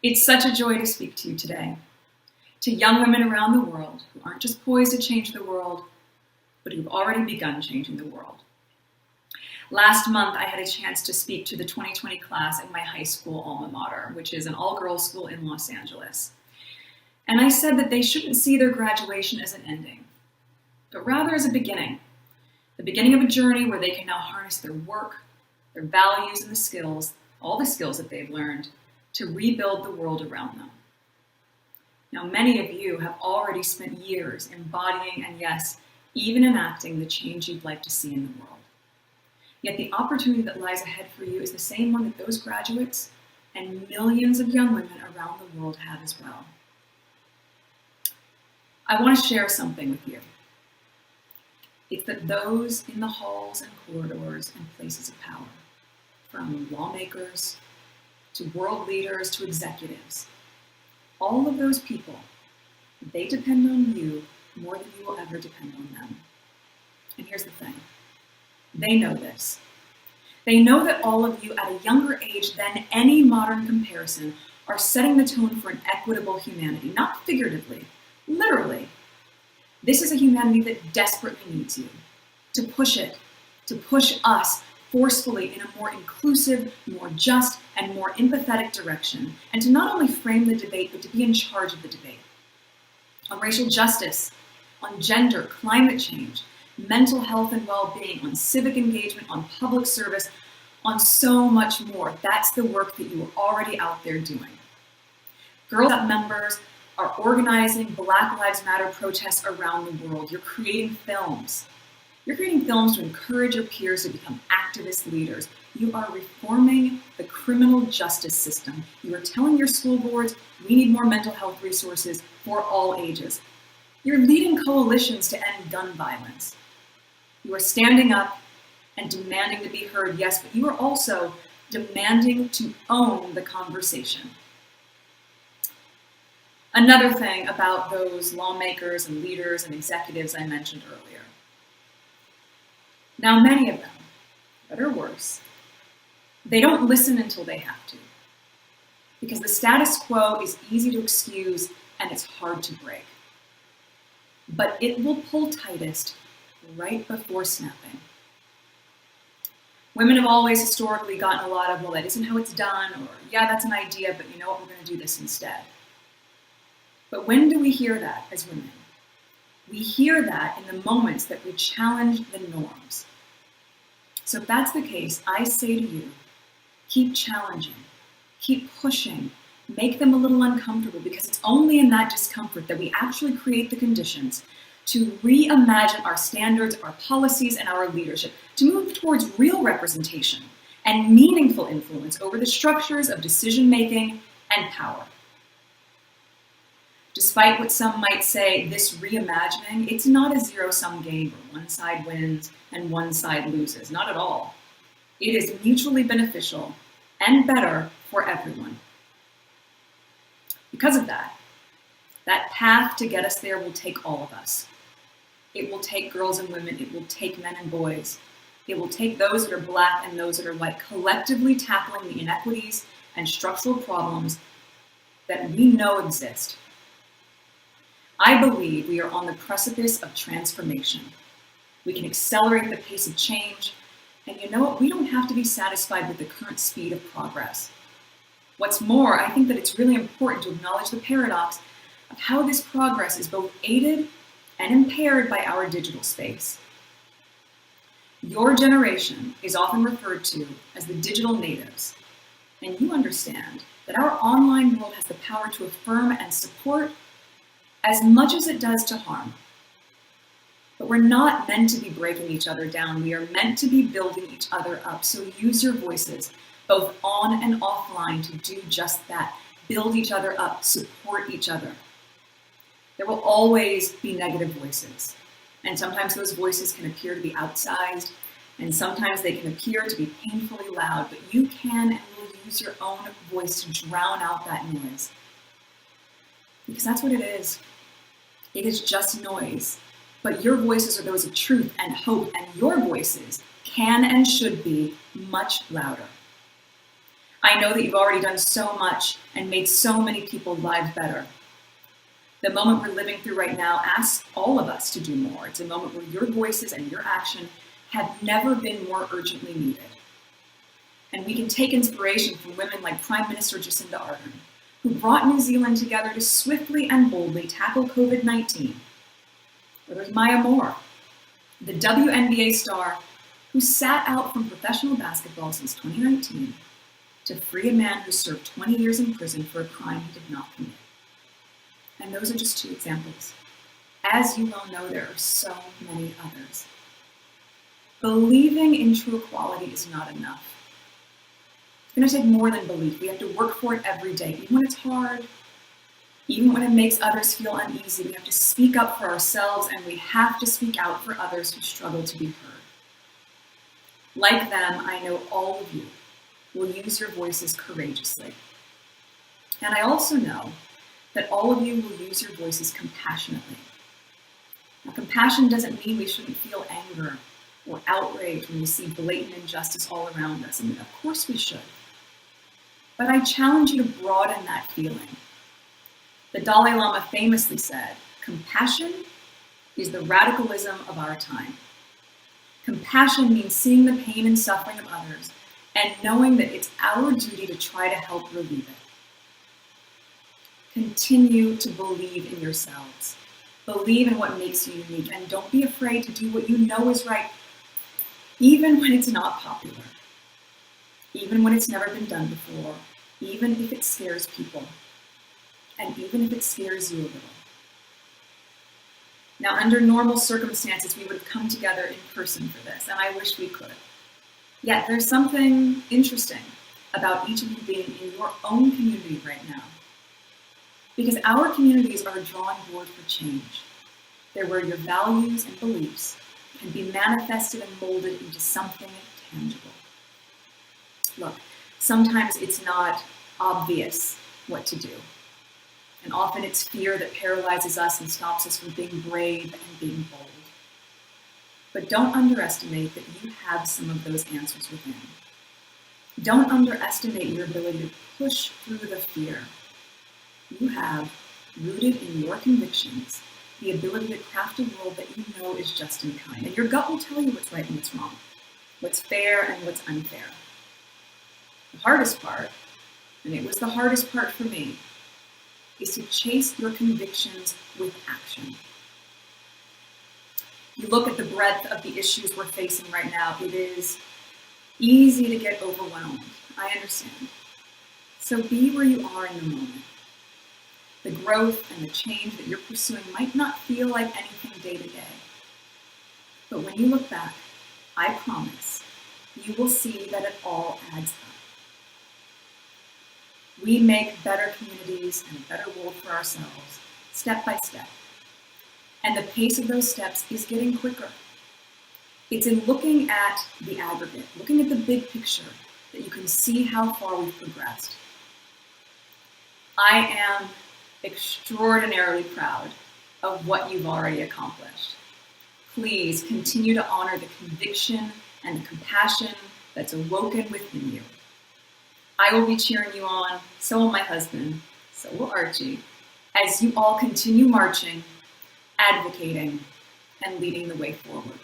It's such a joy to speak to you today, to young women around the world who aren't just poised to change the world, but who've already begun changing the world. Last month, I had a chance to speak to the 2020 class at my high school alma mater, which is an all-girls school in Los Angeles. And I said that they shouldn't see their graduation as an ending, but rather as a beginning. The beginning of a journey where they can now harness their work, their values, and the skills, all the skills that they've learned, to rebuild the world around them. Now, many of you have already spent years embodying and, yes, even enacting the change you'd like to see in the world. Yet the opportunity that lies ahead for you is the same one that those graduates and millions of young women around the world have as well. I want to share something with you. It's that those in the halls and corridors and places of power, from lawmakers to world leaders to executives, all of those people, they depend on you more than you will ever depend on them. And here's the thing. They know this. They know that all of you at a younger age than any modern comparison are setting the tone for an equitable humanity, not figuratively, literally. This is a humanity that desperately needs you, to push it, to push us forcefully in a more inclusive, more just, and more empathetic direction, and to not only frame the debate, but to be in charge of the debate. On racial justice, on gender, climate change, mental health and well-being, on civic engagement, on public service, on so much more. That's the work that you are already out there doing. Girl Up members are organizing Black Lives Matter protests around the world. You're creating films. You're creating films to encourage your peers to become activist leaders. You are reforming the criminal justice system. You are telling your school boards, we need more mental health resources for all ages. You're leading coalitions to end gun violence. You are standing up and demanding to be heard, yes, but you are also demanding to own the conversation. Another thing about those lawmakers and leaders and executives I mentioned earlier. Now, many of them, better or worse, they don't listen until they have to, because the status quo is easy to excuse and it's hard to break. But it will pull tightest right before snapping. Women have always historically gotten a lot of, well, that isn't how it's done, or yeah, that's an idea, but you know what, we're going to do this instead. But when do we hear that as women? We hear that in the moments that we challenge the norms. So if that's the case, I say to you, keep challenging, keep pushing, make them a little uncomfortable, because it's only in that discomfort that we actually create the conditions to reimagine our standards, our policies, and our leadership, to move towards real representation and meaningful influence over the structures of decision-making and power. Despite what some might say, this reimagining, it's not a zero-sum game where one side wins and one side loses. Not at all. It is mutually beneficial and better for everyone. Because of that path to get us there will take all of us. It will take girls and women. It will take men and boys. It will take those that are Black and those that are white, collectively tackling the inequities and structural problems that we know exist. I believe we are on the precipice of transformation. We can accelerate the pace of change, and you know what? We don't have to be satisfied with the current speed of progress. What's more, I think that it's really important to acknowledge the paradox of how this progress is both aided and impaired by our digital space. Your generation is often referred to as the digital natives, and you understand that our online world has the power to affirm and support as much as it does to harm. But we're not meant to be breaking each other down. We are meant to be building each other up. So use your voices, both on and offline, to do just that. Build each other up, support each other. There will always be negative voices. And sometimes those voices can appear to be outsized, and sometimes they can appear to be painfully loud, but you can and will use your own voice to drown out that noise. Because that's what it is. It is just noise. But your voices are those of truth and hope, and your voices can and should be much louder. I know that you've already done so much and made so many people's lives better. The moment we're living through right now asks all of us to do more. It's a moment where your voices and your action have never been more urgently needed. And we can take inspiration from women like Prime Minister Jacinda Ardern, who brought New Zealand together to swiftly and boldly tackle COVID-19. Or there's Maya Moore, the WNBA star who sat out from professional basketball since 2019 to free a man who served 20 years in prison for a crime he did not commit. And those are just two examples. As you well know, there are so many others. Believing in true equality is not enough. It's going to take more than belief. We have to work for it every day, even when it's hard, even when it makes others feel uneasy. We have to speak up for ourselves, and we have to speak out for others who struggle to be heard. Like them, I know all of you will use your voices courageously. And I also know that all of you will use your voices compassionately. Now, compassion doesn't mean we shouldn't feel anger or outrage when we see blatant injustice all around us. I mean, of course we should. But I challenge you to broaden that feeling. The Dalai Lama famously said, "Compassion is the radicalism of our time." Compassion means seeing the pain and suffering of others and knowing that it's our duty to try to help relieve it. Continue to believe in yourselves. Believe in what makes you unique, and don't be afraid to do what you know is right, even when it's not popular, even when it's never been done before, even if it scares people, and even if it scares you a little. Now, under normal circumstances, we would have come together in person for this, and I wish we could. Yet there's something interesting about each of you being in your own community right now. Because our communities are a drawing board for change. They're where your values and beliefs can be manifested and molded into something tangible. Look, sometimes it's not obvious what to do. And often it's fear that paralyzes us and stops us from being brave and being bold. But don't underestimate that you have some of those answers within. Don't underestimate your ability to push through the fear. You have, rooted in your convictions, the ability to craft a world that you know is just and kind. And your gut will tell you what's right and what's wrong, what's fair and what's unfair. The hardest part, and it was the hardest part for me, is to chase your convictions with action. You look at the breadth of the issues we're facing right now, it is easy to get overwhelmed. I understand. So be where you are in the moment. The growth and the change that you're pursuing might not feel like anything day to day. But when you look back, I promise, you will see that it all adds up. We make better communities and a better world for ourselves, step by step. And the pace of those steps is getting quicker. It's in looking at the aggregate, looking at the big picture, that you can see how far we've progressed. I am extraordinarily proud of what you've already accomplished. Please continue to honor the conviction and the compassion that's awoken within you. I will be cheering you on, so will my husband, so will Archie, as you all continue marching, advocating, and leading the way forward.